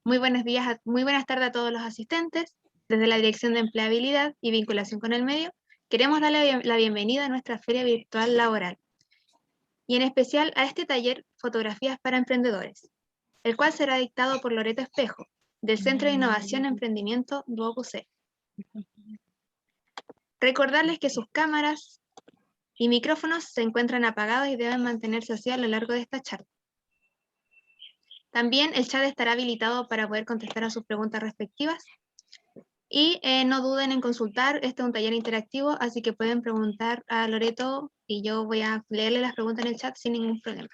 Muy buenos días, muy buenas tardes a todos los asistentes. Desde la Dirección de Empleabilidad y Vinculación con el Medio, queremos darle la bienvenida a nuestra Feria Virtual Laboral y en especial a este taller Fotografías para Emprendedores, el cual será dictado por Loreto Espejo, del Centro de Innovación y Emprendimiento DuoQC. Recordarles que sus cámaras y micrófonos se encuentran apagados y deben mantenerse así a lo largo de esta charla. También el chat estará habilitado para poder contestar a sus preguntas respectivas. Y no duden en consultar, este es un taller interactivo, así que pueden preguntar a Loreto y yo voy a leerle las preguntas en el chat sin ningún problema.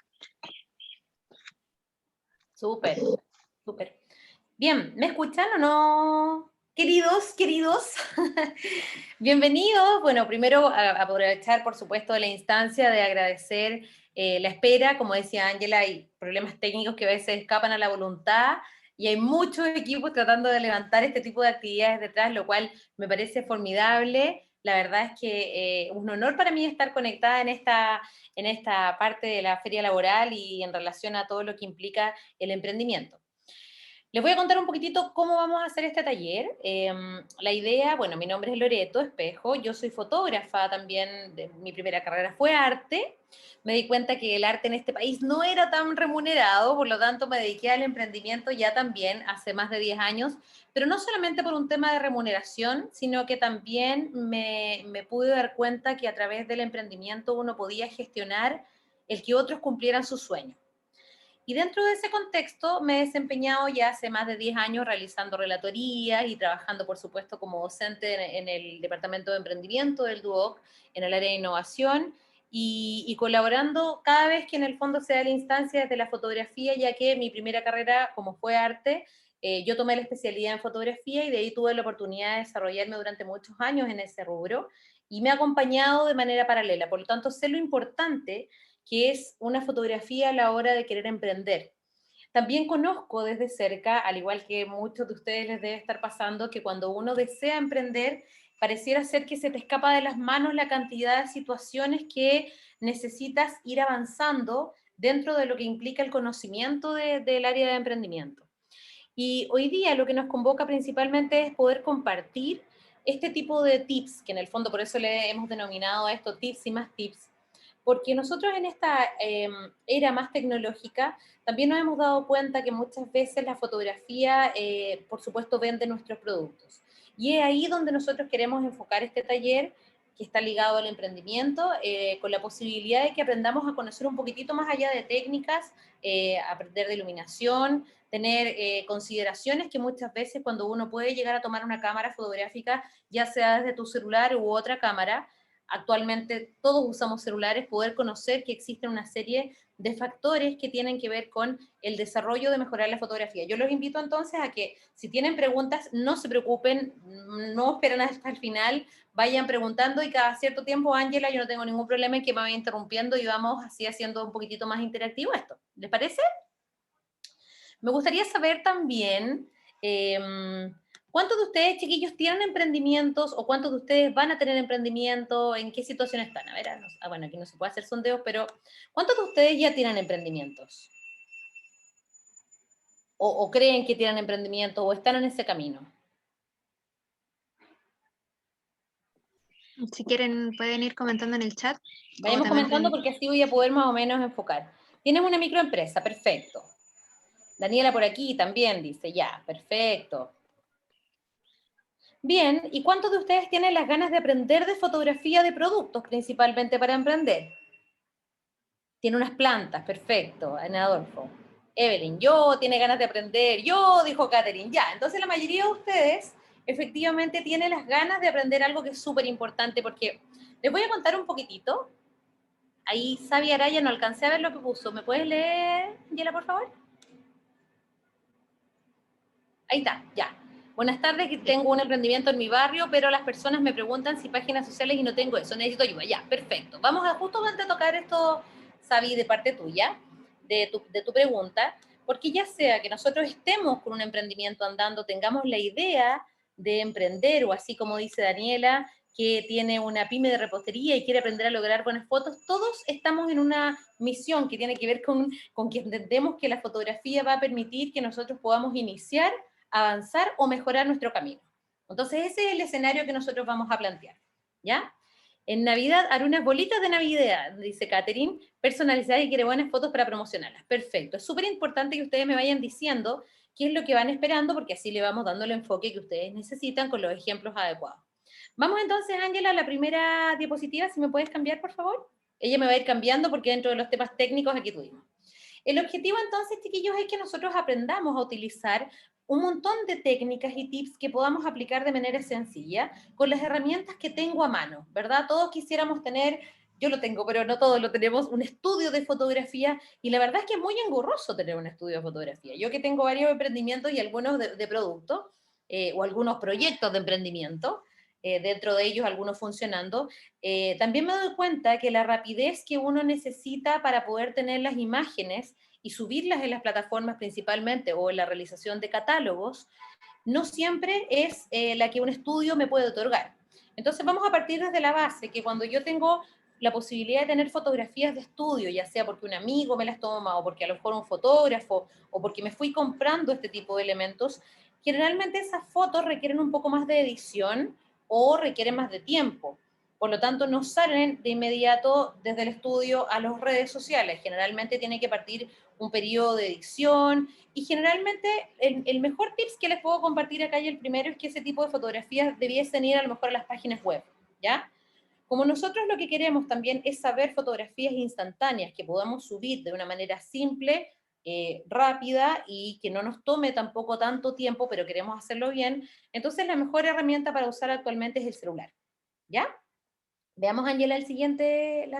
Súper, súper. Bien, ¿me escuchan o no? Queridos, bienvenidos. Bueno, primero a aprovechar, por supuesto, la instancia de agradecer la espera. Como decía Ángela, hay problemas técnicos que a veces escapan a la voluntad y hay muchos equipos tratando de levantar este tipo de actividades detrás, lo cual me parece formidable. La verdad es que es un honor para mí estar conectada en esta parte de la feria laboral y en relación a todo lo que implica el emprendimiento. Les voy a contar un poquitito cómo vamos a hacer este taller. La idea, bueno, mi nombre es Loreto Espejo, yo soy fotógrafa también, mi primera carrera fue arte. Me di cuenta que el arte en este país no era tan remunerado, por lo tanto me dediqué al emprendimiento ya también hace más de 10 años, pero no solamente por un tema de remuneración, sino que también me pude dar cuenta que a través del emprendimiento uno podía gestionar el que otros cumplieran sus sueños. Y dentro de ese contexto me he desempeñado ya hace más de 10 años realizando relatorías y trabajando, por supuesto, como docente en el Departamento de Emprendimiento del DUOC, en el área de innovación, y colaborando cada vez que en el fondo se da la instancia desde la fotografía, ya que mi primera carrera, como fue arte, yo tomé la especialidad en fotografía y de ahí tuve la oportunidad de desarrollarme durante muchos años en ese rubro, y me ha acompañado de manera paralela. Por lo tanto, sé lo importante que es una fotografía a la hora de querer emprender. También conozco desde cerca, al igual que muchos de ustedes les debe estar pasando, que cuando uno desea emprender, pareciera ser que se te escapa de las manos la cantidad de situaciones que necesitas ir avanzando dentro de lo que implica el conocimiento del área de emprendimiento. Y hoy día lo que nos convoca principalmente es poder compartir este tipo de tips, que en el fondo por eso le hemos denominado a esto tips y más tips, porque nosotros en esta era más tecnológica también nos hemos dado cuenta que muchas veces la fotografía, por supuesto, vende nuestros productos. Y es ahí donde nosotros queremos enfocar este taller que está ligado al emprendimiento, con la posibilidad de que aprendamos a conocer un poquitito más allá de técnicas, aprender de iluminación, tener consideraciones que muchas veces cuando uno puede llegar a tomar una cámara fotográfica, ya sea desde tu celular u otra cámara, actualmente todos usamos celulares, poder conocer que existen una serie de factores que tienen que ver con el desarrollo de mejorar la fotografía. Yo los invito entonces a que si tienen preguntas, no se preocupen, no esperen hasta el final, vayan preguntando y cada cierto tiempo, Ángela, yo no tengo ningún problema en que me vaya interrumpiendo y vamos así haciendo un poquitito más interactivo esto. ¿Les parece? Me gustaría saber también cuántos de ustedes, chiquillos, tienen emprendimientos o cuántos de ustedes van a tener emprendimiento, en qué situación están. A ver, bueno, aquí no se puede hacer sondeos, pero ¿cuántos de ustedes ya tienen emprendimientos? O creen que tienen emprendimiento o están en ese camino? Si quieren pueden ir comentando en el chat. O Vayamos también comentando pueden... porque así voy a poder más o menos enfocar. Tienes una microempresa, perfecto. Daniela por aquí también dice, ya, perfecto. Bien, ¿y cuántos de ustedes tienen las ganas de aprender de fotografía de productos, principalmente para emprender? Tiene unas plantas, perfecto, Ana Adolfo. Evelyn, yo tiene ganas de aprender, yo, dijo Catherine, ya. Entonces la mayoría de ustedes efectivamente tiene las ganas de aprender algo que es súper importante porque les voy a contar un poquitito. Ahí Sabi Araya no alcancé a ver lo que puso. ¿Me puedes leer, Yela, por favor? Ahí está, ya. Buenas tardes, que tengo un emprendimiento en mi barrio, pero las personas me preguntan si páginas sociales y no tengo eso, necesito ayuda. Ya, perfecto. Vamos a justamente tocar esto, Sabi, de parte tuya, de tu pregunta, porque ya sea que nosotros estemos con un emprendimiento andando, tengamos la idea de emprender, o así como dice Daniela, que tiene una pyme de repostería y quiere aprender a lograr buenas fotos, todos estamos en una misión que tiene que ver con que entendemos que la fotografía va a permitir que nosotros podamos iniciar, avanzar o mejorar nuestro camino. Entonces ese es el escenario que nosotros vamos a plantear, ¿ya? En Navidad haré unas bolitas de Navidad, dice Catherine, personalizadas y quiere buenas fotos para promocionarlas. Perfecto, es súper importante que ustedes me vayan diciendo qué es lo que van esperando, porque así le vamos dando el enfoque que ustedes necesitan con los ejemplos adecuados. Vamos entonces, Ángela, a la primera diapositiva, si me puedes cambiar, por favor. Ella me va a ir cambiando porque dentro de los temas técnicos aquí tuvimos. El objetivo entonces, chiquillos, es que nosotros aprendamos a utilizar un montón de técnicas y tips que podamos aplicar de manera sencilla con las herramientas que tengo a mano, ¿verdad? Todos quisiéramos tener, yo lo tengo, pero no todos lo tenemos, un estudio de fotografía, y la verdad es que es muy engorroso tener un estudio de fotografía. Yo que tengo varios emprendimientos y algunos de productos, o algunos proyectos de emprendimiento, dentro de ellos algunos funcionando, también me doy cuenta que la rapidez que uno necesita para poder tener las imágenes y subirlas en las plataformas principalmente o en la realización de catálogos, no siempre es la que un estudio me puede otorgar. Entonces vamos a partir desde la base, que cuando yo tengo la posibilidad de tener fotografías de estudio, ya sea porque un amigo me las toma, o porque a lo mejor un fotógrafo, o porque me fui comprando este tipo de elementos, generalmente esas fotos requieren un poco más de edición o requieren más de tiempo. Por lo tanto, no salen de inmediato desde el estudio a las redes sociales. Generalmente tiene que partir un periodo de edición, y generalmente el mejor tips que les puedo compartir acá, y el primero, es que ese tipo de fotografías debiesen ir a lo mejor a las páginas web, ¿ya? Como nosotros lo que queremos también es saber fotografías instantáneas que podamos subir de una manera simple, rápida, y que no nos tome tampoco tanto tiempo, pero queremos hacerlo bien, entonces la mejor herramienta para usar actualmente es el celular, ¿ya? Veamos, Ángela, la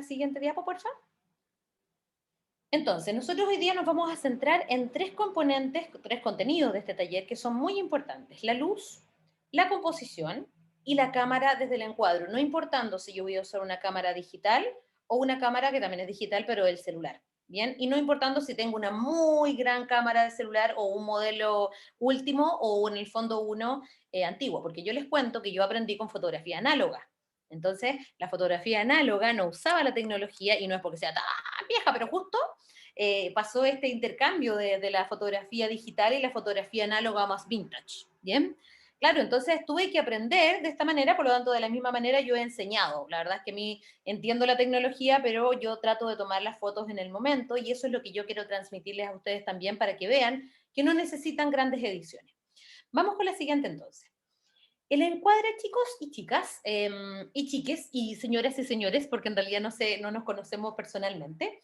siguiente diapo, por favor. Entonces, nosotros hoy día nos vamos a centrar en tres componentes, tres contenidos de este taller que son muy importantes: la luz, la composición y la cámara desde el encuadro, no importando si yo voy a usar una cámara digital o una cámara que también es digital, pero el celular, ¿bien? Y no importando si tengo una muy gran cámara de celular o un modelo último o en el fondo uno antiguo, porque yo les cuento que yo aprendí con fotografía análoga. Entonces, la fotografía análoga no usaba la tecnología, y no es porque sea tan vieja, pero justo pasó este intercambio de la fotografía digital y la fotografía análoga más vintage, ¿bien? Claro, entonces tuve que aprender de esta manera, por lo tanto, de la misma manera yo he enseñado. La verdad es que a mí entiendo la tecnología, pero yo trato de tomar las fotos en el momento, y eso es lo que yo quiero transmitirles a ustedes también, para que vean que no necesitan grandes ediciones. Vamos con la siguiente entonces. El encuadre, chicos y chicas, y chiques, y señoras y señores, porque en realidad no nos conocemos personalmente.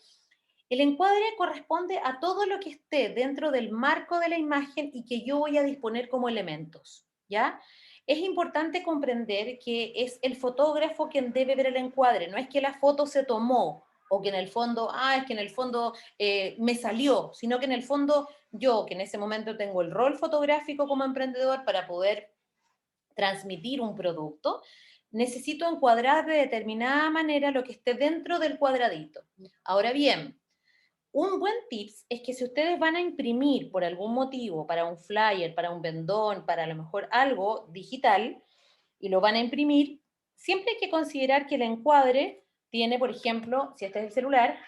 El encuadre corresponde a todo lo que esté dentro del marco de la imagen y que yo voy a disponer como elementos, ¿ya? Es importante comprender que es el fotógrafo quien debe ver el encuadre, no es que la foto se tomó, o que en el fondo, es que en el fondo me salió, sino que en el fondo yo, que en ese momento tengo el rol fotográfico como emprendedor para poder transmitir un producto, necesito encuadrar de determinada manera lo que esté dentro del cuadradito. Ahora bien, un buen tips es que si ustedes van a imprimir por algún motivo, para un flyer, para un vendón, para a lo mejor algo digital, y lo van a imprimir, siempre hay que considerar que el encuadre tiene, por ejemplo, si este es el celular,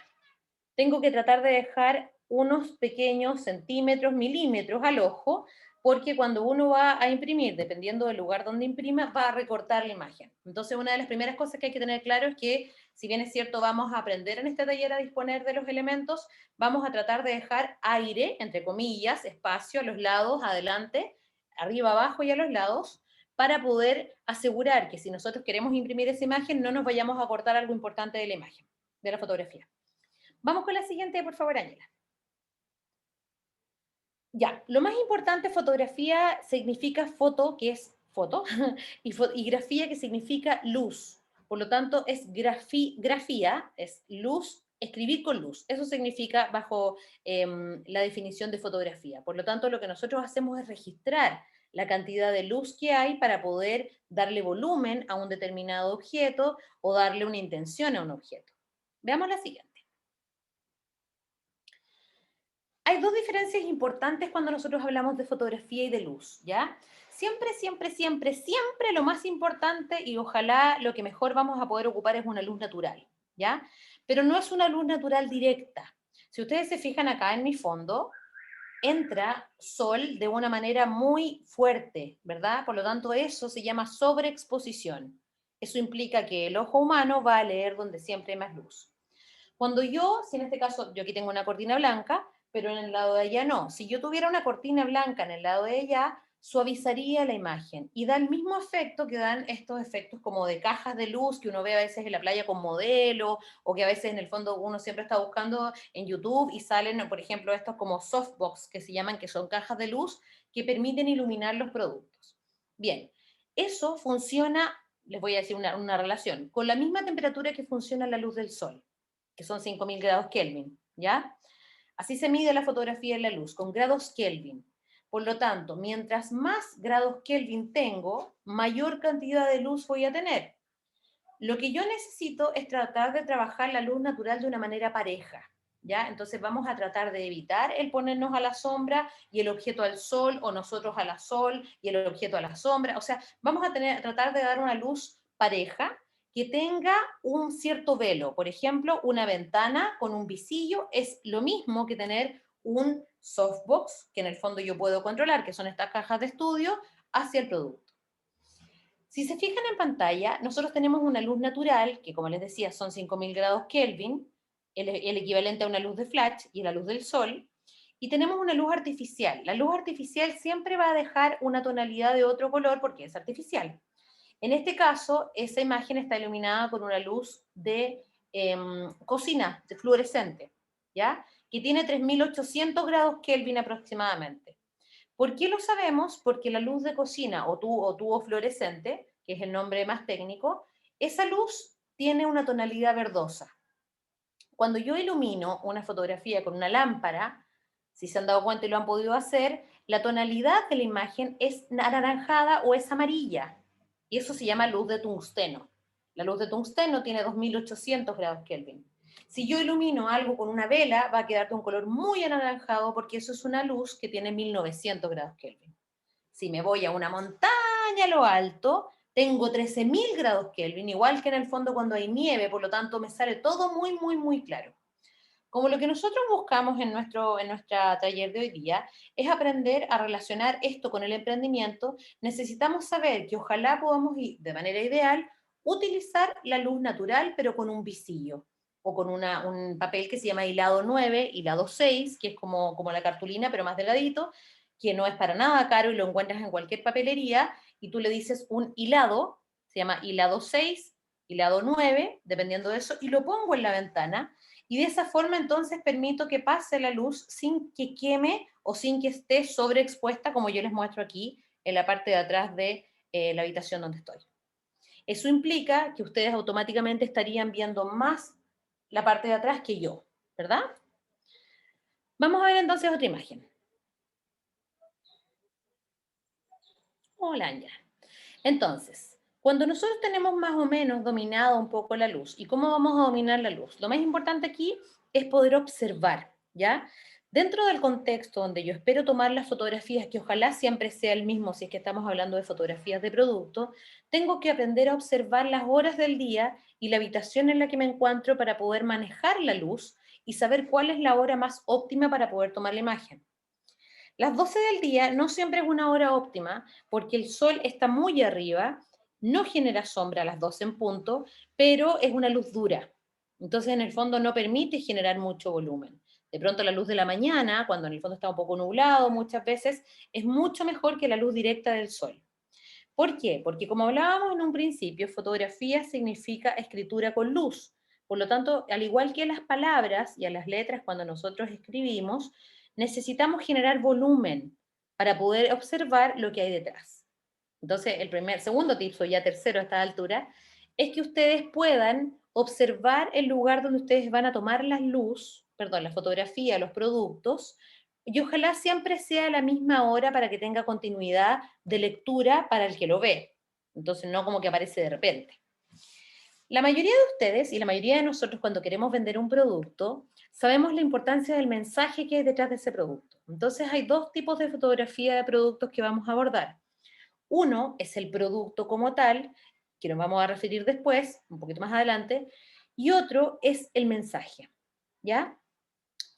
tengo que tratar de dejar unos pequeños centímetros, milímetros al ojo, porque cuando uno va a imprimir, dependiendo del lugar donde imprima, va a recortar la imagen. Entonces, una de las primeras cosas que hay que tener claro es que, si bien es cierto, vamos a aprender en este taller a disponer de los elementos, vamos a tratar de dejar aire, entre comillas, espacio a los lados, adelante, arriba, abajo y a los lados, para poder asegurar que si nosotros queremos imprimir esa imagen, no nos vayamos a cortar algo importante de la imagen, de la fotografía. Vamos con la siguiente, por favor, Ángela. Ya, lo más importante, fotografía significa foto, que es foto, y grafía, que significa luz. Por lo tanto, es grafía, es luz, escribir con luz. Eso significa bajo la definición de fotografía. Por lo tanto, lo que nosotros hacemos es registrar la cantidad de luz que hay para poder darle volumen a un determinado objeto o darle una intención a un objeto. Veamos la siguiente. hay dos diferencias importantes cuando nosotros hablamos de fotografía y de luz, ¿ya? Siempre, siempre, siempre, siempre lo más importante y ojalá lo que mejor vamos a poder ocupar es una luz natural, ¿ya? Pero no es una luz natural directa. Si ustedes se fijan acá en mi fondo, entra sol de una manera muy fuerte, ¿verdad? Por lo tanto, eso se llama sobreexposición. Eso implica que el ojo humano va a leer donde siempre hay más luz. Cuando yo, si en este caso, yo aquí tengo una cortina blanca, pero en el lado de allá no. Si yo tuviera una cortina blanca en el lado de allá, suavizaría la imagen y da el mismo efecto que dan estos efectos como de cajas de luz que uno ve a veces en la playa con modelo o que a veces en el fondo uno siempre está buscando en YouTube y salen, por ejemplo, estos como softbox que se llaman, que son cajas de luz que permiten iluminar los productos. Bien, eso funciona, les voy a decir una relación, con la misma temperatura que funciona la luz del sol, que son 5000 grados Kelvin, ¿ya? Así se mide la fotografía en la luz, con grados Kelvin. Por lo tanto, mientras más grados Kelvin tengo, mayor cantidad de luz voy a tener. Lo que yo necesito es tratar de trabajar la luz natural de una manera pareja, ¿ya? Entonces vamos a tratar de evitar el ponernos a la sombra y el objeto al sol, o nosotros a la sol y el objeto a la sombra. O sea, vamos a tratar de dar una luz pareja que tenga un cierto velo. Por ejemplo, una ventana con un visillo es lo mismo que tener un softbox, que en el fondo yo puedo controlar, que son estas cajas de estudio, hacia el producto. Si se fijan en pantalla, nosotros tenemos una luz natural, que como les decía son 5000 grados Kelvin, el equivalente a una luz de flash y la luz del sol, y tenemos una luz artificial. La luz artificial siempre va a dejar una tonalidad de otro color porque es artificial. En este caso, esa imagen está iluminada con una luz de cocina, de fluorescente, ¿ya? Que tiene 3800 grados Kelvin aproximadamente. ¿Por qué lo sabemos? Porque la luz de cocina o tubo fluorescente, que es el nombre más técnico, esa luz tiene una tonalidad verdosa. Cuando yo ilumino una fotografía con una lámpara, si se han dado cuenta y lo han podido hacer, la tonalidad de la imagen es anaranjada o es amarilla. Y eso se llama luz de tungsteno. La luz de tungsteno tiene 2800 grados Kelvin. Si yo ilumino algo con una vela, va a quedar de un color muy anaranjado porque eso es una luz que tiene 1900 grados Kelvin. Si me voy a una montaña a lo alto, tengo 13.000 grados Kelvin, igual que en el fondo cuando hay nieve, por lo tanto me sale todo muy, muy, muy claro. Como lo que nosotros buscamos en nuestra taller de hoy día es aprender a relacionar esto con el emprendimiento, necesitamos saber que ojalá podamos ir de manera ideal utilizar la luz natural, pero con un visillo o con un papel que se llama hilado 9, hilado 6, que es como la cartulina, pero más delgadito, que no es para nada caro y lo encuentras en cualquier papelería, y tú le dices un hilado, se llama hilado 6, hilado 9, dependiendo de eso, y lo pongo en la ventana, y de esa forma entonces permito que pase la luz sin que queme o sin que esté sobreexpuesta, como yo les muestro aquí en la parte de atrás de la habitación donde estoy. Eso implica que ustedes automáticamente estarían viendo más la parte de atrás que yo, ¿verdad? Vamos a ver entonces otra imagen. Hola, Ángela. Entonces, cuando nosotros tenemos más o menos dominado un poco la luz, ¿y cómo vamos a dominar la luz? Lo más importante aquí es poder observar, ¿ya? Dentro del contexto donde yo espero tomar las fotografías, que ojalá siempre sea el mismo si es que estamos hablando de fotografías de producto, tengo que aprender a observar las horas del día y la habitación en la que me encuentro para poder manejar la luz y saber cuál es la hora más óptima para poder tomar la imagen. Las 12 del día no siempre es una hora óptima porque el sol está muy arriba, no genera sombra a las 12 en punto, pero es una luz dura. Entonces, en el fondo, no permite generar mucho volumen. De pronto, la luz de la mañana, cuando en el fondo está un poco nublado muchas veces, es mucho mejor que la luz directa del sol. ¿Por qué? Porque como hablábamos en un principio, fotografía significa escritura con luz. Por lo tanto, al igual que a las palabras y a las letras cuando nosotros escribimos, necesitamos generar volumen para poder observar lo que hay detrás. Entonces, segundo tip, o ya tercero a esta altura, es que ustedes puedan observar el lugar donde ustedes van a tomar la fotografía, los productos, y ojalá siempre sea a la misma hora para que tenga continuidad de lectura para el que lo ve. Entonces, no como que aparece de repente. La mayoría de ustedes y la mayoría de nosotros cuando queremos vender un producto, sabemos la importancia del mensaje que hay detrás de ese producto. Entonces hay dos tipos de fotografía de productos que vamos a abordar. Uno es el producto como tal, que nos vamos a referir después, un poquito más adelante, y otro es el mensaje, ¿ya?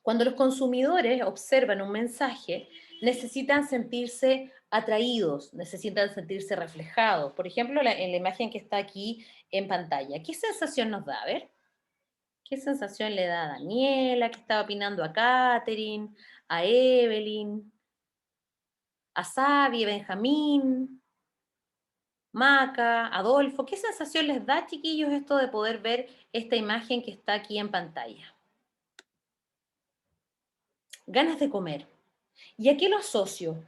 Cuando los consumidores observan un mensaje, necesitan sentirse atraídos, necesitan sentirse reflejados. Por ejemplo, en la imagen que está aquí en pantalla, ¿qué sensación nos da? A ver, ¿qué sensación le da a Daniela, que estaba opinando a Katherine, a Evelyn, a Sabi, a Benjamín, Maca, Adolfo? ¿Qué sensación les da, chiquillos, esto de poder ver esta imagen que está aquí en pantalla? Ganas de comer. ¿Y a qué lo asocio?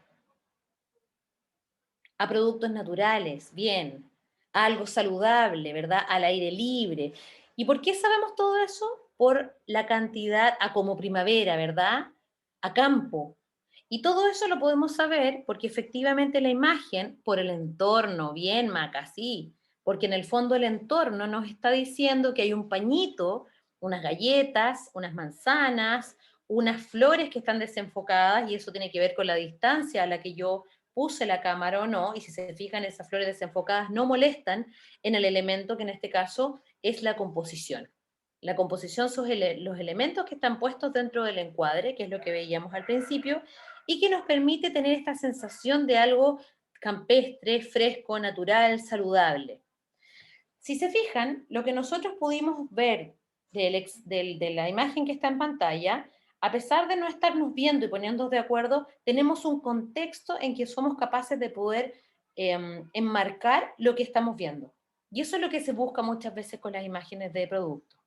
A productos naturales, bien, a algo saludable, ¿verdad? Al aire libre. ¿Y por qué sabemos todo eso? Por la cantidad, a como primavera, ¿verdad? A campo. Y todo eso lo podemos saber porque efectivamente la imagen, por el entorno, bien, Maca, sí, porque en el fondo el entorno nos está diciendo que hay un pañito, unas galletas, unas manzanas, unas flores que están desenfocadas, y eso tiene que ver con la distancia a la que yo puse la cámara o no, y si se fijan, esas flores desenfocadas no molestan en el elemento que en este caso es la composición. La composición son los elementos que están puestos dentro del encuadre, que es lo que veíamos al principio, y que nos permite tener esta sensación de algo campestre, fresco, natural, saludable. Si se fijan, lo que nosotros pudimos ver de la imagen que está en pantalla, a pesar de no estarnos viendo y poniéndonos de acuerdo, tenemos un contexto en que somos capaces de poder enmarcar lo que estamos viendo. Y eso es lo que se busca muchas veces con las imágenes de producto.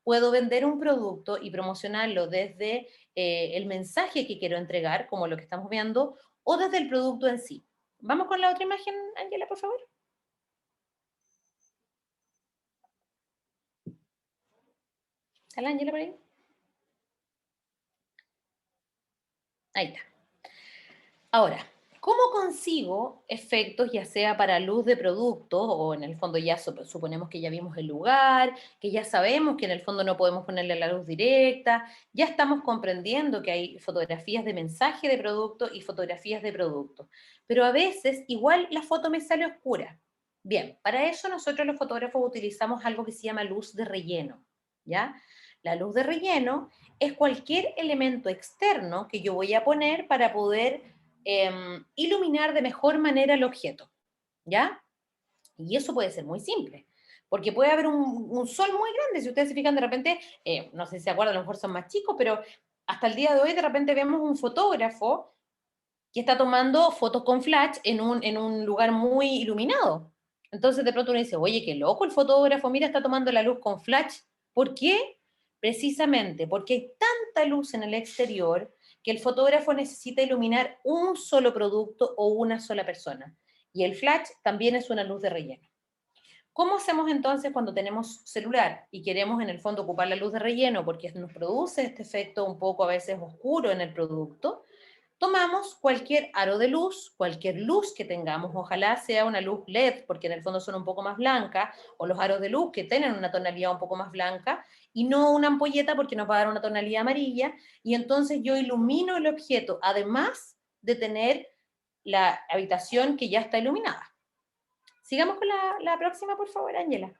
Puedo vender un producto y promocionarlo desde el mensaje que quiero entregar, como lo que estamos viendo, o desde el producto en sí. Vamos con la otra imagen, Ángela, por favor. ¿Está la Ángela por ahí? Ahí está. Ahora, ¿cómo consigo efectos, ya sea para luz de producto, o en el fondo ya suponemos que ya vimos el lugar, que ya sabemos que en el fondo no podemos ponerle la luz directa, ya estamos comprendiendo que hay fotografías de mensaje de producto y fotografías de producto, pero a veces igual la foto me sale oscura? Bien, para eso nosotros los fotógrafos utilizamos algo que se llama luz de relleno, ¿ya? La luz de relleno es cualquier elemento externo que yo voy a poner para poder iluminar de mejor manera el objeto, ¿ya? Y eso puede ser muy simple, porque puede haber un sol muy grande, si ustedes se fijan de repente, no sé si se acuerdan, a lo mejor son más chicos, pero hasta el día de hoy de repente vemos un fotógrafo que está tomando fotos con flash en un lugar muy iluminado. Entonces de pronto uno dice, oye, qué loco el fotógrafo, mira, está tomando la luz con flash. ¿Por qué? Precisamente porque hay tanta luz en el exterior que el fotógrafo necesita iluminar un solo producto o una sola persona. Y el flash también es una luz de relleno. ¿Cómo hacemos entonces cuando tenemos celular y queremos en el fondo ocupar la luz de relleno porque nos produce este efecto un poco a veces oscuro en el producto? Tomamos cualquier aro de luz, cualquier luz que tengamos, ojalá sea una luz LED, porque en el fondo son un poco más blancas, o los aros de luz que tienen una tonalidad un poco más blanca, y no una ampolleta porque nos va a dar una tonalidad amarilla, y entonces yo ilumino el objeto, además de tener la habitación que ya está iluminada. Sigamos con la próxima, por favor, Ángela.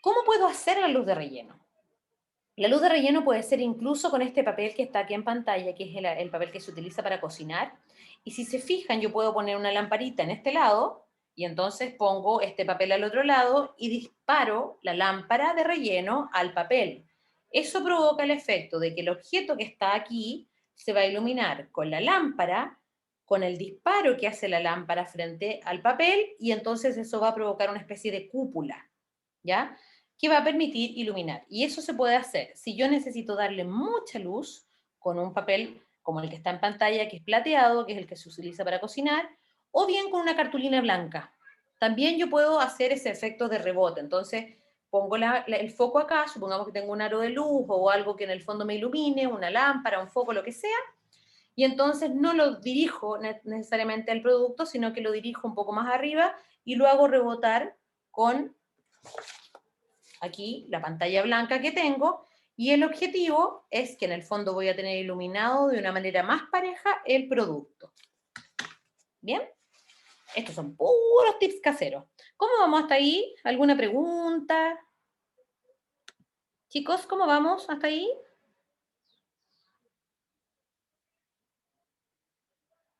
¿Cómo puedo hacer la luz de relleno? La luz de relleno puede ser incluso con este papel que está aquí en pantalla, que es el papel que se utiliza para cocinar. Y si se fijan, yo puedo poner una lamparita en este lado y entonces pongo este papel al otro lado y disparo la lámpara de relleno al papel. Eso provoca el efecto de que el objeto que está aquí se va a iluminar con la lámpara, con el disparo que hace la lámpara frente al papel, y entonces eso va a provocar una especie de cúpula, ¿ya? Que va a permitir iluminar. Y eso se puede hacer si yo necesito darle mucha luz con un papel como el que está en pantalla, que es plateado, que es el que se utiliza para cocinar, o bien con una cartulina blanca. También yo puedo hacer ese efecto de rebote. Entonces, pongo el foco acá, supongamos que tengo un aro de luz o algo que en el fondo me ilumine, una lámpara, un foco, lo que sea, y entonces no lo dirijo necesariamente al producto, sino que lo dirijo un poco más arriba y lo hago rebotar con aquí la pantalla blanca que tengo, Y el objetivo es que en el fondo voy a tener iluminado de una manera más pareja el producto. ¿Bien? Estos son puros tips caseros. ¿Cómo vamos hasta ahí? ¿Alguna pregunta? Chicos, ¿cómo vamos hasta ahí?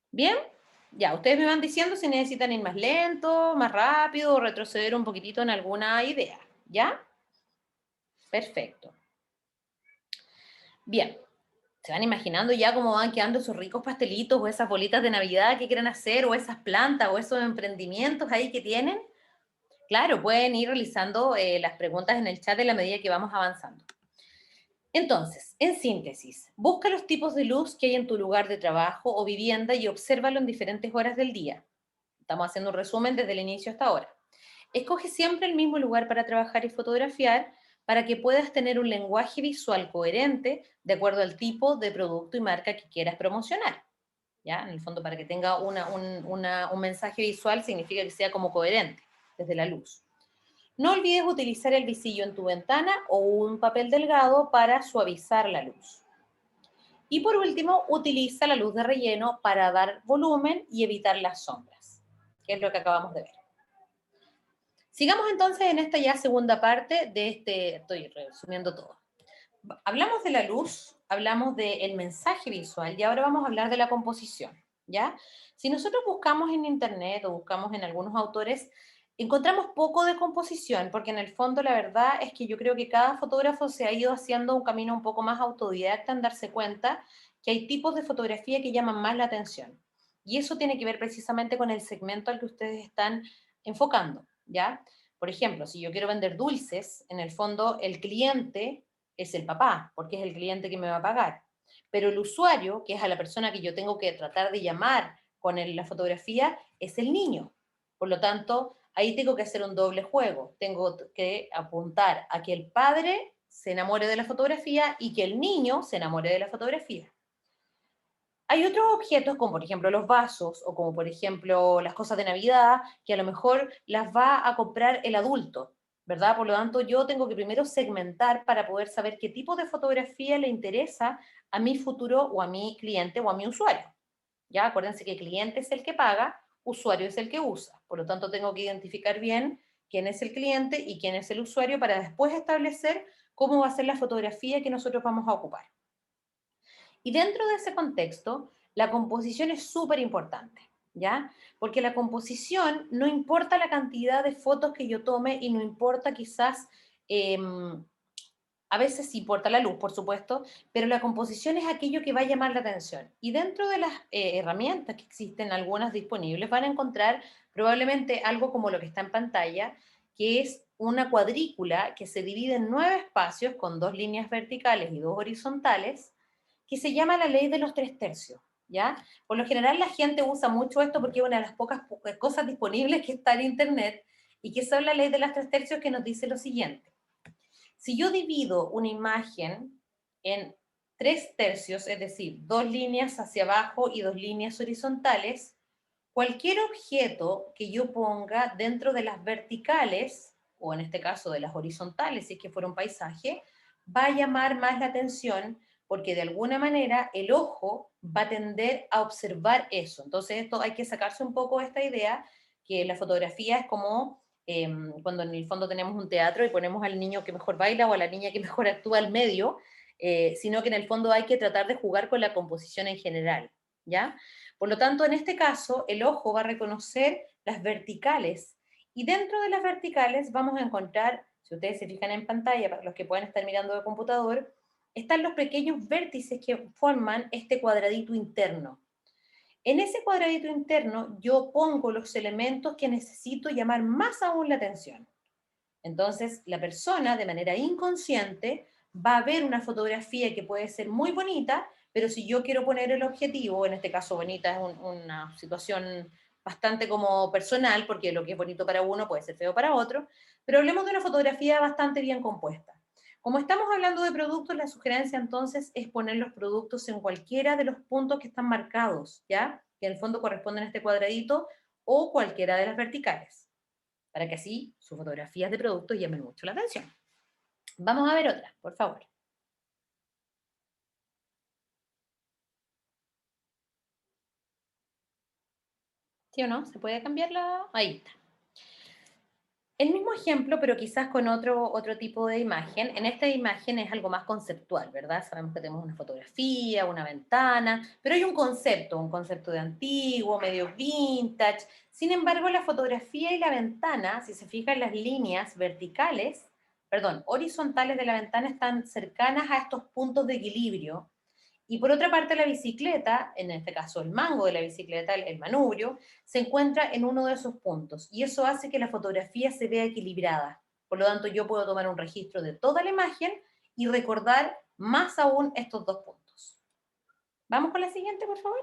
¿Bien? Ya, ustedes me van diciendo si necesitan ir más lento, más rápido o retroceder un poquitito en alguna idea. ¿Ya? Perfecto. Bien. ¿Se van imaginando ya cómo van quedando esos ricos pastelitos o esas bolitas de Navidad que quieren hacer o esas plantas o esos emprendimientos ahí que tienen? Claro, pueden ir realizando las preguntas en el chat en la medida que vamos avanzando. Entonces, en síntesis, busca los tipos de luz que hay en tu lugar de trabajo o vivienda y obsérvalo en diferentes horas del día. Estamos haciendo un resumen desde el inicio hasta ahora. Escoge siempre el mismo lugar para trabajar y fotografiar para que puedas tener un lenguaje visual coherente de acuerdo al tipo de producto y marca que quieras promocionar. ¿Ya? En el fondo, para que tenga un mensaje visual significa que sea como coherente desde la luz. No olvides utilizar el visillo en tu ventana o un papel delgado para suavizar la luz. Y por último, utiliza la luz de relleno para dar volumen y evitar las sombras, que es lo que acabamos de ver. Sigamos entonces en esta ya segunda parte de estoy resumiendo todo. Hablamos de la luz, hablamos del mensaje visual y ahora vamos a hablar de la composición, ¿ya? Si nosotros buscamos en internet o buscamos en algunos autores, encontramos poco de composición, porque en el fondo la verdad es que yo creo que cada fotógrafo se ha ido haciendo un camino un poco más autodidacta en darse cuenta que hay tipos de fotografía que llaman más la atención. Y eso tiene que ver precisamente con el segmento al que ustedes están enfocando, ¿ya? Por ejemplo, si yo quiero vender dulces, en el fondo el cliente es el papá, porque es el cliente que me va a pagar. Pero el usuario, que es a la persona que yo tengo que tratar de llamar con la fotografía, es el niño. Por lo tanto, ahí tengo que hacer un doble juego. Tengo que apuntar a que el padre se enamore de la fotografía y que el niño se enamore de la fotografía. Hay otros objetos, como por ejemplo los vasos o como por ejemplo las cosas de Navidad, que a lo mejor las va a comprar el adulto, ¿verdad? Por lo tanto, yo tengo que primero segmentar para poder saber qué tipo de fotografía le interesa a mi futuro o a mi cliente o a mi usuario. Ya, acuérdense que cliente es el que paga, usuario es el que usa. Por lo tanto, tengo que identificar bien quién es el cliente y quién es el usuario para después establecer cómo va a ser la fotografía que nosotros vamos a ocupar. Y dentro de ese contexto, la composición es súper importante, ¿ya? Porque la composición no importa la cantidad de fotos que yo tome y no importa quizás, a veces sí importa la luz, por supuesto, pero la composición es aquello que va a llamar la atención. Y dentro de las herramientas que existen, algunas disponibles, van a encontrar probablemente algo como lo que está en pantalla, que es una cuadrícula que se divide en 9 espacios con 2 líneas verticales y 2 horizontales, que se llama la ley de los 3/3, ¿ya? Por lo general la gente usa mucho esto porque es una de las pocas cosas disponibles que está en Internet y que son la ley de los 3/3 que nos dice lo siguiente. Si yo divido una imagen en 3/3, es decir, 2 líneas hacia abajo y 2 líneas horizontales, cualquier objeto que yo ponga dentro de las verticales, o en este caso de las horizontales, si es que fuera un paisaje, va a llamar más la atención porque de alguna manera el ojo va a tender a observar eso. Entonces esto hay que sacarse un poco esta idea que la fotografía es como cuando en el fondo tenemos un teatro y ponemos al niño que mejor baila o a la niña que mejor actúa al medio, sino que en el fondo hay que tratar de jugar con la composición en general, ¿ya? Por lo tanto, en este caso, el ojo va a reconocer las verticales y dentro de las verticales vamos a encontrar, si ustedes se fijan en pantalla, para los que pueden estar mirando de computador, están los pequeños vértices que forman este cuadradito interno. En ese cuadradito interno yo pongo los elementos que necesito llamar más aún la atención. Entonces, la persona de manera inconsciente va a ver una fotografía que puede ser muy bonita, pero si yo quiero poner el objetivo, en este caso bonita es una situación bastante como personal, porque lo que es bonito para uno puede ser feo para otro, pero hablemos de una fotografía bastante bien compuesta. Como estamos hablando de productos, la sugerencia entonces es poner los productos en cualquiera de los puntos que están marcados, ¿ya? Que en el fondo corresponden a este cuadradito o cualquiera de las verticales, para que así sus fotografías de productos llamen mucho la atención. Vamos a ver otra, por favor. ¿Sí o no? ¿Se puede cambiarla? Ahí está. El mismo ejemplo, pero quizás con otro tipo de imagen. En esta imagen es algo más conceptual, ¿verdad? Sabemos que tenemos una fotografía, una ventana, pero hay un concepto de antiguo, medio vintage. Sin embargo, la fotografía y la ventana, si se fijan, las líneas verticales, perdón, horizontales de la ventana están cercanas a estos puntos de equilibrio. Y por otra parte, la bicicleta, en este caso el mango de la bicicleta, el manubrio, se encuentra en uno de esos puntos. Y eso hace que la fotografía se vea equilibrada. Por lo tanto, yo puedo tomar un registro de toda la imagen y recordar más aún estos dos puntos. Vamos con la siguiente, por favor.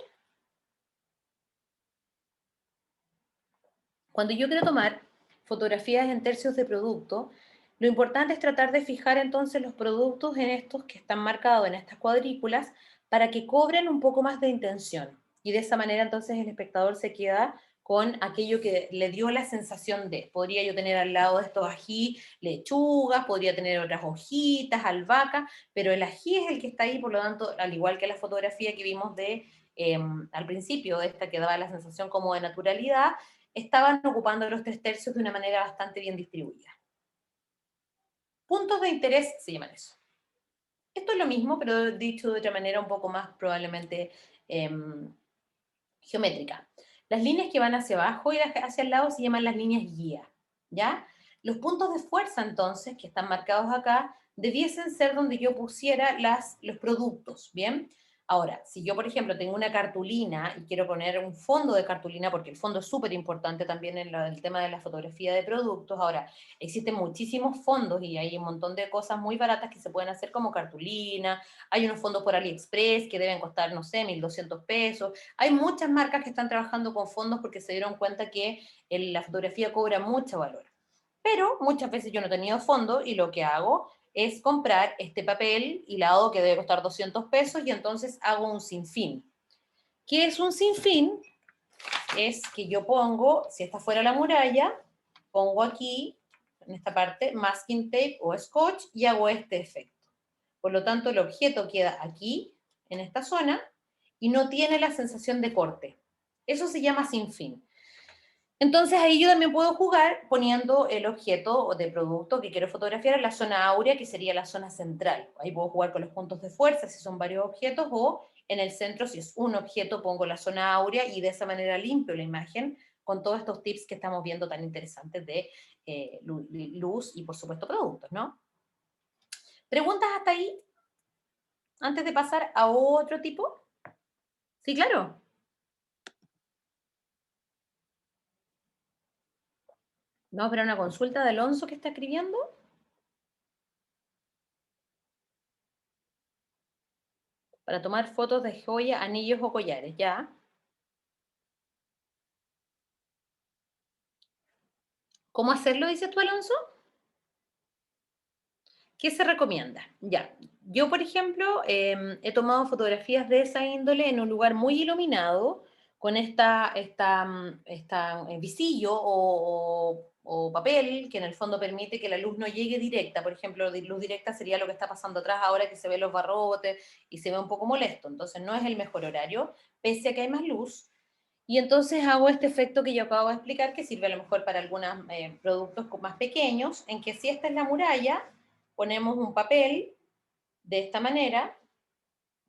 Cuando yo quiero tomar fotografías en tercios de producto, lo importante es tratar de fijar entonces los productos en estos que están marcados en estas cuadrículas para que cobren un poco más de intención. Y de esa manera entonces el espectador se queda con aquello que le dio la sensación de. Podría yo tener al lado de estos ají lechugas, podría tener otras hojitas, albahaca, pero el ají es el que está ahí, por lo tanto, al igual que la fotografía que vimos al principio, esta que daba la sensación como de naturalidad, estaban ocupando los 3/3 de una manera bastante bien distribuida. Puntos de interés se llaman eso. Esto es lo mismo, pero dicho de otra manera un poco más probablemente eh, geométrica. Las líneas que van hacia abajo y hacia el lado se llaman las líneas guía, ¿ya? Los puntos de fuerza, entonces, que están marcados acá, debiesen ser donde yo pusiera los productos, ¿bien? Ahora, si yo, por ejemplo, tengo una cartulina y quiero poner un fondo de cartulina, porque el fondo es súper importante también en el tema de la fotografía de productos, ahora, existen muchísimos fondos y hay un montón de cosas muy baratas que se pueden hacer como cartulina, hay unos fondos por AliExpress que deben costar, no sé, 1.200 pesos, hay muchas marcas que están trabajando con fondos porque se dieron cuenta que la fotografía cobra mucho valor. Pero muchas veces yo no he tenido fondo y lo que hago es comprar este papel hilado que debe costar 200 pesos y entonces hago un sinfín. ¿Qué es un sinfín? Es que yo pongo, si esta fuera la muralla, pongo aquí, en esta parte, masking tape o scotch y hago este efecto. Por lo tanto, el objeto queda aquí, en esta zona, y no tiene la sensación de corte. Eso se llama sinfín. Entonces ahí yo también puedo jugar poniendo el objeto de producto que quiero fotografiar en la zona áurea, que sería la zona central. Ahí puedo jugar con los puntos de fuerza si son varios objetos, o en el centro, si es un objeto, pongo la zona áurea y de esa manera limpio la imagen con todos estos tips que estamos viendo tan interesantes de luz y por supuesto productos, ¿no? ¿Preguntas hasta ahí? Antes de pasar a otro tipo. Sí, claro. Vamos a ver una consulta de Alonso que está escribiendo. Para tomar fotos de joya, anillos o collares, ¿ya? ¿Cómo hacerlo, dices tú, Alonso? ¿Qué se recomienda? Ya, yo, por ejemplo, he tomado fotografías de esa índole en un lugar muy iluminado, con esta visillo o papel que en el fondo permite que la luz no llegue directa. Por ejemplo, luz directa sería lo que está pasando atrás ahora que se ven los barrotes y se ve un poco molesto. Entonces no es el mejor horario, pese a que hay más luz. Y entonces hago este efecto que yo acabo de explicar, que sirve a lo mejor para algunos productos más pequeños, en que si esta es la muralla, ponemos un papel de esta manera,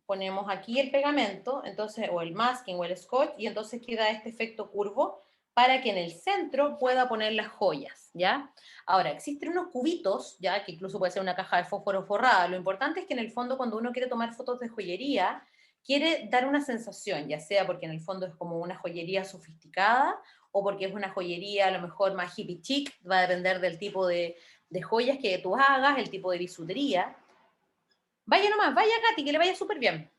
ponemos aquí el pegamento, entonces, o el masking o el scotch, y entonces queda este efecto curvo para que en el centro pueda poner las joyas, ¿ya? Ahora, existen unos cubitos, ¿ya? Que incluso puede ser una caja de fósforo forrada. Lo importante es que en el fondo, cuando uno quiere tomar fotos de joyería, quiere dar una sensación, ya sea porque en el fondo es como una joyería sofisticada o porque es una joyería a lo mejor más hippie chic, va a depender del tipo de joyas que tú hagas, el tipo de bisutería. Vaya nomás, vaya Katy, que le vaya súper bien.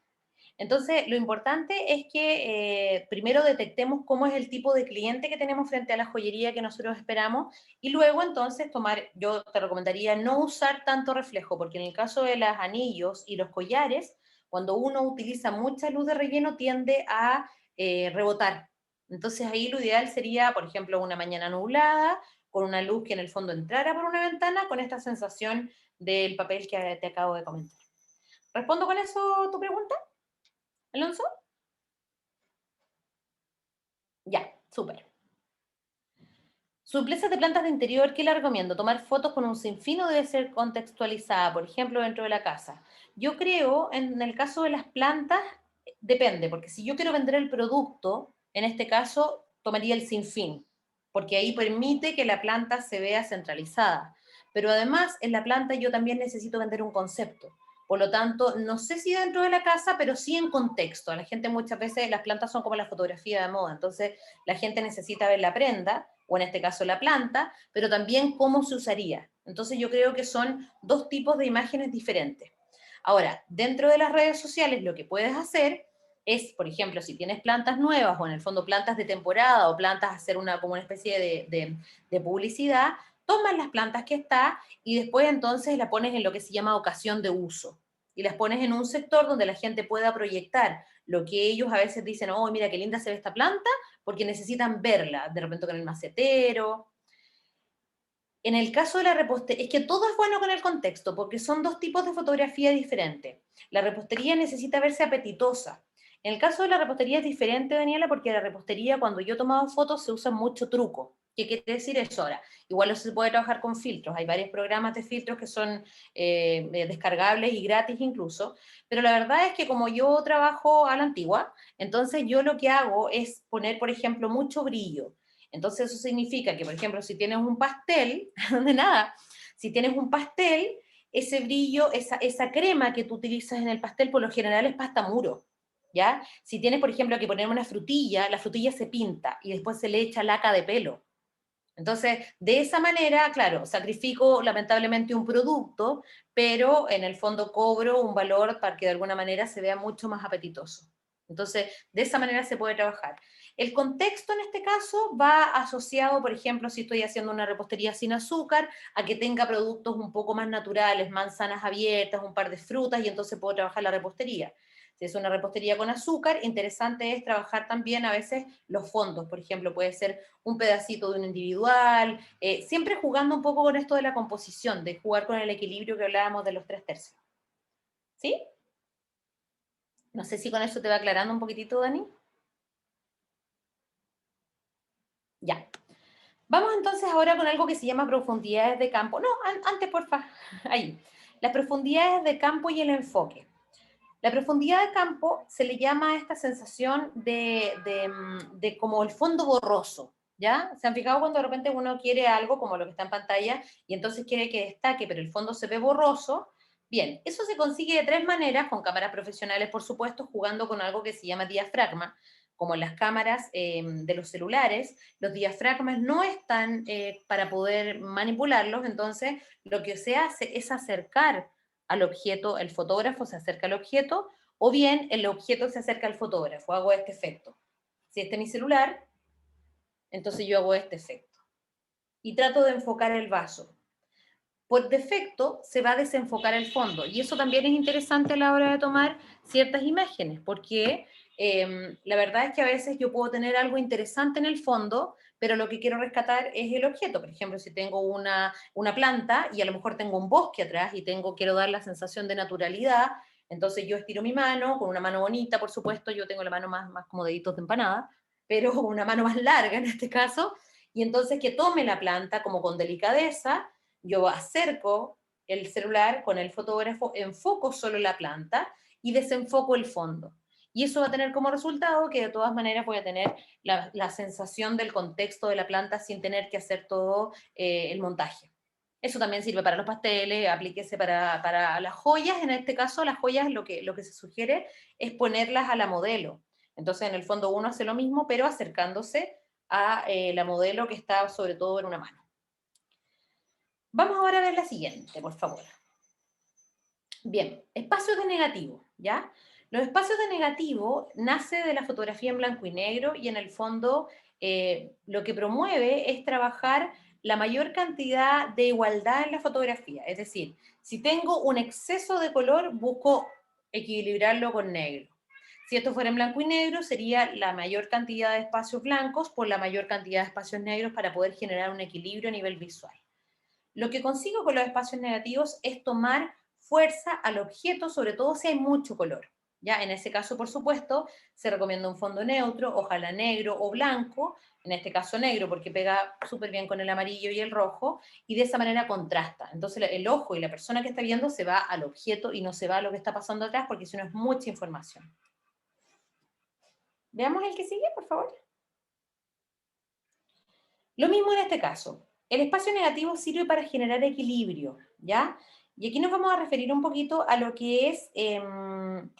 Entonces, lo importante es que primero detectemos cómo es el tipo de cliente que tenemos frente a la joyería que nosotros esperamos y luego entonces yo te recomendaría no usar tanto reflejo, porque en el caso de los anillos y los collares, cuando uno utiliza mucha luz de relleno tiende a rebotar. Entonces ahí lo ideal sería, por ejemplo, una mañana nublada, con una luz que en el fondo entrara por una ventana, con esta sensación del papel que te acabo de comentar. ¿Respondo con eso tu pregunta, Alonso? Ya, Súper. Suplezas de plantas de interior, ¿qué le recomiendo? Tomar fotos con un sinfín o debe ser contextualizada, por ejemplo, dentro de la casa. Yo creo, en el caso de las plantas, depende, porque si yo quiero vender el producto, en este caso, tomaría el sinfín, porque ahí permite que la planta se vea centralizada. Pero además, en la planta yo también necesito vender un concepto. Por lo tanto, no sé si dentro de la casa, pero sí en contexto. A la gente muchas veces las plantas son como la fotografía de moda, entonces la gente necesita ver la prenda, o en este caso la planta, pero también cómo se usaría. Entonces yo creo que son dos tipos de imágenes diferentes. Ahora, dentro de las redes sociales lo que puedes hacer es, por ejemplo, si tienes plantas nuevas o en el fondo plantas de temporada o plantas, hacer como una especie de publicidad, tomas las plantas que está y después entonces las pones en lo que se llama ocasión de uso. Y las pones en un sector donde la gente pueda proyectar lo que ellos a veces dicen, oh, mira qué linda se ve esta planta, porque necesitan verla, de repente con el macetero. En el caso de la repostería, es que todo es bueno con el contexto, porque son dos tipos de fotografía diferentes. La repostería necesita verse apetitosa. En el caso de la repostería es diferente, Daniela, porque la repostería, cuando yo he tomado fotos, se usa mucho truco. ¿Qué quiere decir eso ahora? Igual se puede trabajar con filtros. Hay varios programas de filtros que son descargables y gratis incluso. Pero la verdad es que como yo trabajo a la antigua, entonces yo lo que hago es poner, por ejemplo, mucho brillo. Entonces eso significa que, por ejemplo, si tienes un pastel, de nada, si tienes un pastel, ese brillo, esa crema que tú utilizas en el pastel, por lo general es pasta muro, ¿ya? Si tienes, por ejemplo, que poner una frutilla, la frutilla se pinta y después se le echa laca de pelo. Entonces, de esa manera, claro, sacrifico lamentablemente un producto, pero en el fondo cobro un valor para que de alguna manera se vea mucho más apetitoso. Entonces, de esa manera se puede trabajar. El contexto en este caso va asociado, por ejemplo, si estoy haciendo una repostería sin azúcar, a que tenga productos un poco más naturales, manzanas abiertas, un par de frutas, y entonces puedo trabajar la repostería. Si es una repostería con azúcar, interesante es trabajar también a veces los fondos. Por ejemplo, puede ser un pedacito de un individual, siempre jugando un poco con esto de la composición, de jugar con el equilibrio que hablábamos de los 3/3. ¿Sí? No sé si con eso te va aclarando un poquitito, Dani. Ya. Vamos entonces ahora con algo que se llama profundidades de campo. No, antes, porfa. Ahí. Las profundidades de campo y el enfoque. La profundidad de campo se le llama a esta sensación de como el fondo borroso, ¿ya? ¿Se han fijado cuando de repente uno quiere algo como lo que está en pantalla y entonces quiere que destaque, pero el fondo se ve borroso? Bien, eso se consigue de tres maneras, con cámaras profesionales, por supuesto, jugando con algo que se llama diafragma, como en las cámaras de los celulares. Los diafragmas no están para poder manipularlos, entonces lo que se hace es acercar al objeto, el fotógrafo se acerca al objeto, o bien el objeto se acerca al fotógrafo, hago este efecto. Si este es mi celular, entonces yo hago este efecto. Y trato de enfocar el vaso. Por defecto se va a desenfocar el fondo, y eso también es interesante a la hora de tomar ciertas imágenes, porque la verdad es que a veces yo puedo tener algo interesante en el fondo, pero lo que quiero rescatar es el objeto. Por ejemplo, si tengo una planta y a lo mejor tengo un bosque atrás y quiero dar la sensación de naturalidad, entonces yo estiro mi mano, con una mano bonita, por supuesto, yo tengo la mano más como deditos de empanada, pero con una mano más larga en este caso, y entonces que tome la planta como con delicadeza, yo acerco el celular con el fotógrafo, enfoco solo la planta y desenfoco el fondo. Y eso va a tener como resultado que de todas maneras voy a tener la sensación del contexto de la planta sin tener que hacer todo el montaje. Eso también sirve para los pasteles, aplíquese para las joyas. En este caso, las joyas lo que se sugiere es ponerlas a la modelo. Entonces, en el fondo, uno hace lo mismo, pero acercándose a la modelo que está sobre todo en una mano. Vamos ahora a ver la siguiente, por favor. Bien, espacios de negativo, ¿ya? Los espacios de negativo nace de la fotografía en blanco y negro y en el fondo lo que promueve es trabajar la mayor cantidad de igualdad en la fotografía. Es decir, si tengo un exceso de color, busco equilibrarlo con negro. Si esto fuera en blanco y negro, sería la mayor cantidad de espacios blancos por la mayor cantidad de espacios negros para poder generar un equilibrio a nivel visual. Lo que consigo con los espacios negativos es tomar fuerza al objeto, sobre todo si hay mucho color. Ya, en ese caso, por supuesto, se recomienda un fondo neutro, ojalá negro o blanco, en este caso negro, porque pega súper bien con el amarillo y el rojo, y de esa manera contrasta. Entonces el ojo y la persona que está viendo se va al objeto y no se va a lo que está pasando atrás, porque si no es mucha información. Veamos el que sigue, por favor. Lo mismo en este caso. El espacio negativo sirve para generar equilibrio, ¿ya? Y aquí nos vamos a referir un poquito a lo que es el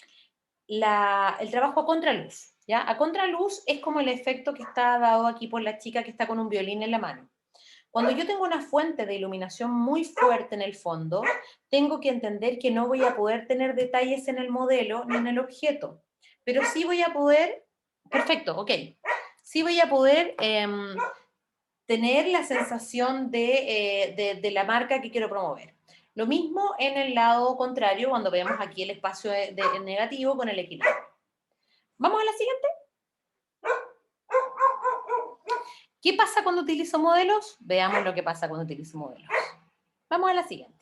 trabajo a contraluz, ¿ya? A contraluz es como el efecto que está dado aquí por la chica que está con un violín en la mano. Cuando yo tengo una fuente de iluminación muy fuerte en el fondo, tengo que entender que no voy a poder tener detalles en el modelo ni en el objeto, pero sí voy a poder, perfecto, ok, sí voy a poder tener la sensación de la marca que quiero promover. Lo mismo en el lado contrario, cuando vemos aquí el espacio negativo con el equilibrio. Vamos a la siguiente. ¿Qué pasa cuando utilizo modelos? Veamos lo que pasa cuando utilizo modelos. Vamos a la siguiente.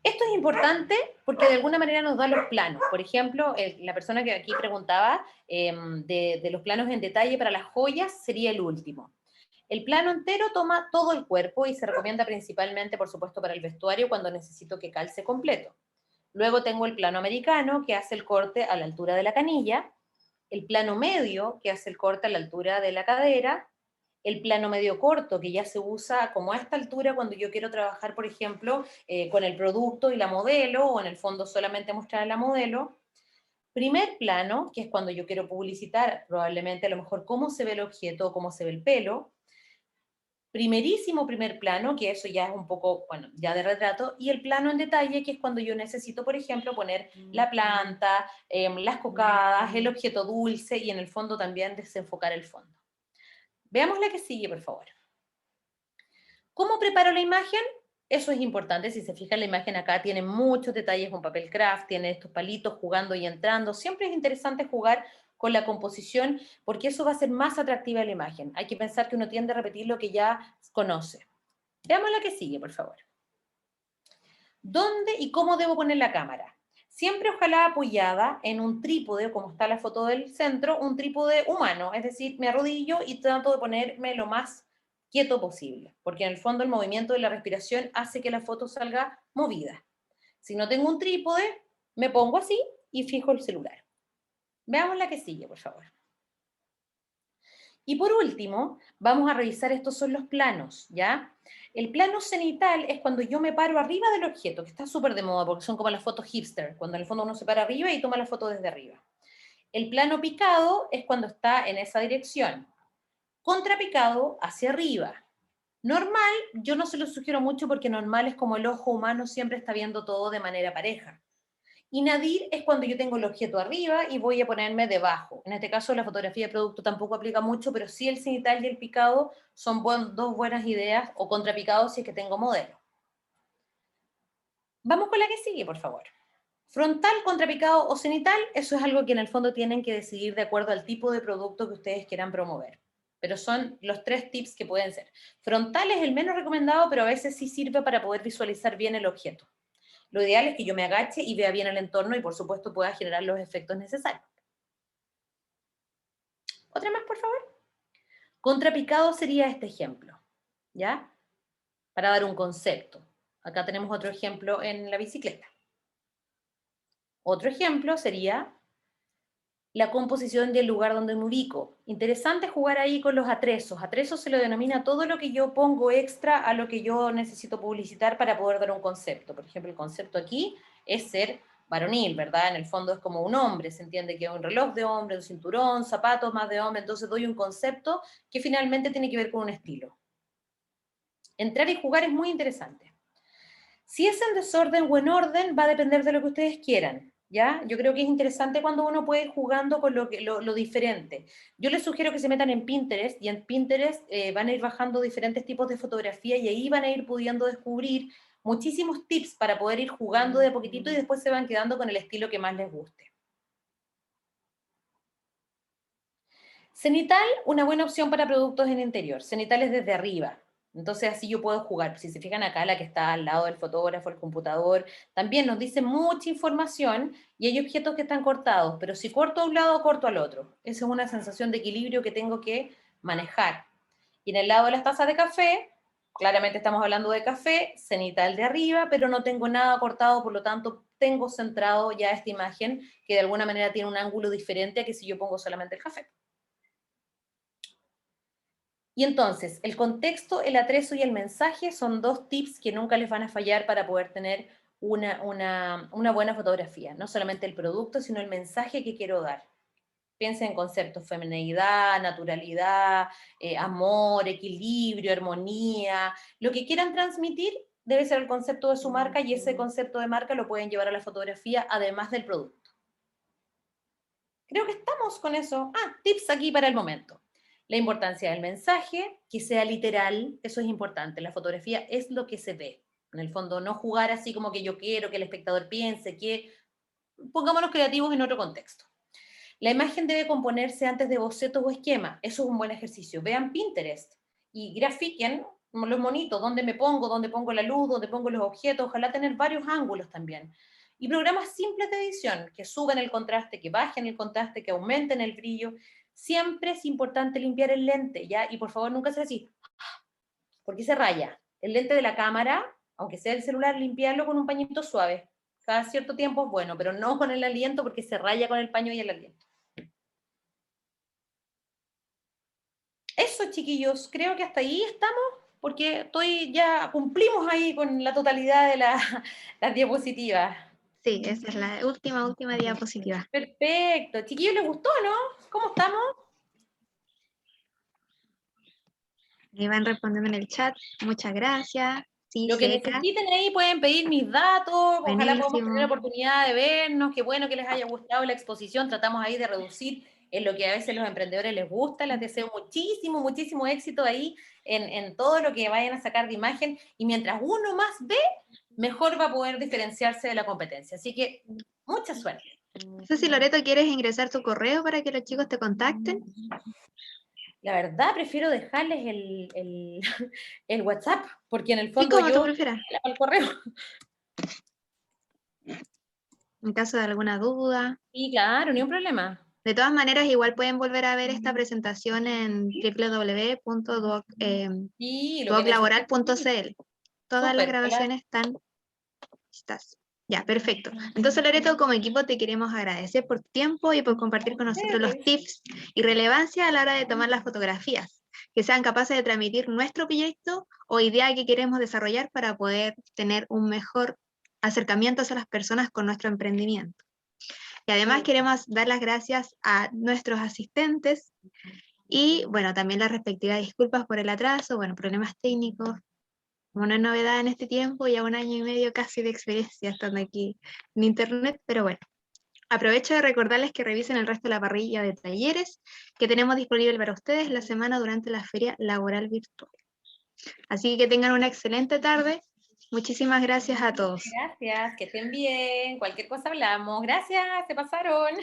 Esto es importante porque de alguna manera nos da los planos. Por ejemplo, la persona que aquí preguntaba de los planos en detalle para las joyas sería el último. El plano entero toma todo el cuerpo y se recomienda principalmente, por supuesto, para el vestuario cuando necesito que calce completo. Luego tengo el plano americano, que hace el corte a la altura de la canilla, el plano medio, que hace el corte a la altura de la cadera, el plano medio corto, que ya se usa como a esta altura cuando yo quiero trabajar, por ejemplo, con el producto y la modelo, o en el fondo solamente mostrar a la modelo. Primer plano, que es cuando yo quiero publicitar probablemente a lo mejor cómo se ve el objeto o cómo se ve el pelo. Primerísimo primer plano, que eso ya es un poco, bueno, ya de retrato, y el plano en detalle, que es cuando yo necesito, por ejemplo, poner la planta, las cocadas, el objeto dulce y en el fondo también desenfocar el fondo. Veamos la que sigue, por favor. ¿Cómo preparo la imagen? Eso es importante, si se fijan la imagen acá tiene muchos detalles, un papel craft, tiene estos palitos jugando y entrando, siempre es interesante jugar con la composición porque eso va a hacer más atractiva la imagen. Hay que pensar que uno tiende a repetir lo que ya conoce. Veamos la que sigue, por favor. ¿Dónde y cómo debo poner la cámara? Siempre ojalá apoyada en un trípode, como está la foto del centro, un trípode humano, es decir, me arrodillo y trato de ponerme lo más quieto posible, porque en el fondo el movimiento de la respiración hace que la foto salga movida. Si no tengo un trípode, me pongo así y fijo el celular. Veamos la que sigue, por favor. Y por último, vamos a revisar, estos son los planos, ¿ya? El plano cenital es cuando yo me paro arriba del objeto, que está súper de moda porque son como las fotos hipster, cuando en el fondo uno se para arriba y toma la foto desde arriba. El plano picado es cuando está en esa dirección. Contrapicado hacia arriba. Normal, yo no se lo sugiero mucho porque normal es como el ojo humano siempre está viendo todo de manera pareja. Y nadir es cuando yo tengo el objeto arriba y voy a ponerme debajo. En este caso la fotografía de producto tampoco aplica mucho, pero sí el cenital y el picado son dos buenas ideas, o contrapicado si es que tengo modelo. Vamos con la que sigue, por favor. Frontal, contrapicado o cenital, eso es algo que en el fondo tienen que decidir de acuerdo al tipo de producto que ustedes quieran promover. Pero son los 3 tips que pueden ser. Frontal es el menos recomendado, pero a veces sí sirve para poder visualizar bien el objeto. Lo ideal es que yo me agache y vea bien el entorno y por supuesto pueda generar los efectos necesarios. Otra más, por favor. Contrapicado sería este ejemplo, ¿ya? Para dar un concepto. Acá tenemos otro ejemplo en la bicicleta. Otro ejemplo sería la composición del lugar donde me ubico. Interesante jugar ahí con los atrezos. Atrezos se lo denomina todo lo que yo pongo extra a lo que yo necesito publicitar para poder dar un concepto. Por ejemplo, el concepto aquí es ser varonil, ¿verdad? En el fondo es como un hombre, se entiende que es un reloj de hombre, un cinturón, zapatos más de hombre, entonces doy un concepto que finalmente tiene que ver con un estilo. Entrar y jugar es muy interesante. Si es en desorden o en orden, va a depender de lo que ustedes quieran, ¿ya? Yo creo que es interesante cuando uno puede ir jugando con lo diferente. Yo les sugiero que se metan en Pinterest, y en Pinterest van a ir bajando diferentes tipos de fotografía, y ahí van a ir pudiendo descubrir muchísimos tips para poder ir jugando de a poquitito, y después se van quedando con el estilo que más les guste. Cenital, una buena opción para productos en interior. Cenitales desde arriba. Entonces así yo puedo jugar. Si se fijan acá, la que está al lado del fotógrafo, el computador, también nos dice mucha información y hay objetos que están cortados, pero si corto a un lado, corto al otro. Esa es una sensación de equilibrio que tengo que manejar. Y en el lado de las tazas de café, claramente estamos hablando de café, cenital de arriba, pero no tengo nada cortado, por lo tanto tengo centrado ya esta imagen que de alguna manera tiene un ángulo diferente a que si yo pongo solamente el café. Y entonces, el contexto, el atrezo y el mensaje son dos tips que nunca les van a fallar para poder tener una buena fotografía. No solamente el producto, sino el mensaje que quiero dar. Piensen en conceptos, femineidad, naturalidad, amor, equilibrio, armonía. Lo que quieran transmitir debe ser el concepto de su marca y ese concepto de marca lo pueden llevar a la fotografía además del producto. Creo que estamos con eso. Tips aquí para el momento. La importancia del mensaje, que sea literal, eso es importante. La fotografía es lo que se ve. En el fondo, no jugar así como que yo quiero que el espectador piense, que pongámonos creativos en otro contexto. La imagen debe componerse antes de bocetos o esquemas. Eso es un buen ejercicio. Vean Pinterest y grafiquen los monitos, dónde pongo la luz, dónde pongo los objetos, ojalá tener varios ángulos también. Y programas simples de edición, que suban el contraste, que bajen el contraste, que aumenten el brillo. Siempre es importante limpiar el lente, ¿ya? Y por favor, nunca sea así, porque se raya. El lente de la cámara, aunque sea el celular, limpiarlo con un pañito suave. Cada cierto tiempo es bueno, pero no con el aliento porque se raya con el paño y el aliento. Eso, chiquillos, creo que hasta ahí estamos, porque ya cumplimos ahí con la totalidad de las diapositivas. Sí, esa es la última diapositiva. Perfecto. Chiquillos, ¿les gustó, no? ¿Cómo estamos? Me van respondiendo en el chat. Muchas gracias. Sí, Lo que seca. necesiten ahí pueden pedir mis datos, ojalá podamos tener la Buenísimo. oportunidad de vernos, qué bueno que les haya gustado la exposición, tratamos ahí de reducir en lo que a veces los emprendedores les gusta, les deseo muchísimo, muchísimo éxito ahí en todo lo que vayan a sacar de imagen, y mientras uno más ve, mejor va a poder diferenciarse de la competencia, así que mucha suerte. No sé si Loreto quieres ingresar tu correo para que los chicos te contacten. La verdad, prefiero dejarles el WhatsApp, porque en el Sí, fondo como tú yo prefieras. el correo. En caso de alguna duda. Sí, claro, ni un problema. De todas maneras, igual pueden volver a ver esta presentación en Sí, lo que necesiten. www.doclaboral.cl. Todas las Súper, grabaciones están listas. Ya, perfecto. Entonces, Loreto, como equipo te queremos agradecer por tu tiempo y por compartir con nosotros los tips y relevancia a la hora de tomar las fotografías, que sean capaces de transmitir nuestro proyecto o idea que queremos desarrollar para poder tener un mejor acercamiento hacia las personas con nuestro emprendimiento. Y además queremos dar las gracias a nuestros asistentes y, bueno, también las respectivas disculpas por el atraso, bueno, problemas técnicos, una novedad en este tiempo, ya 1 año y medio casi de experiencia estando aquí en internet, pero bueno. Aprovecho de recordarles que revisen el resto de la parrilla de talleres que tenemos disponible para ustedes la semana durante la Feria Laboral Virtual. Así que tengan una excelente tarde. Muchísimas gracias a todos. Gracias, que estén bien. Cualquier cosa hablamos. Gracias, se pasaron.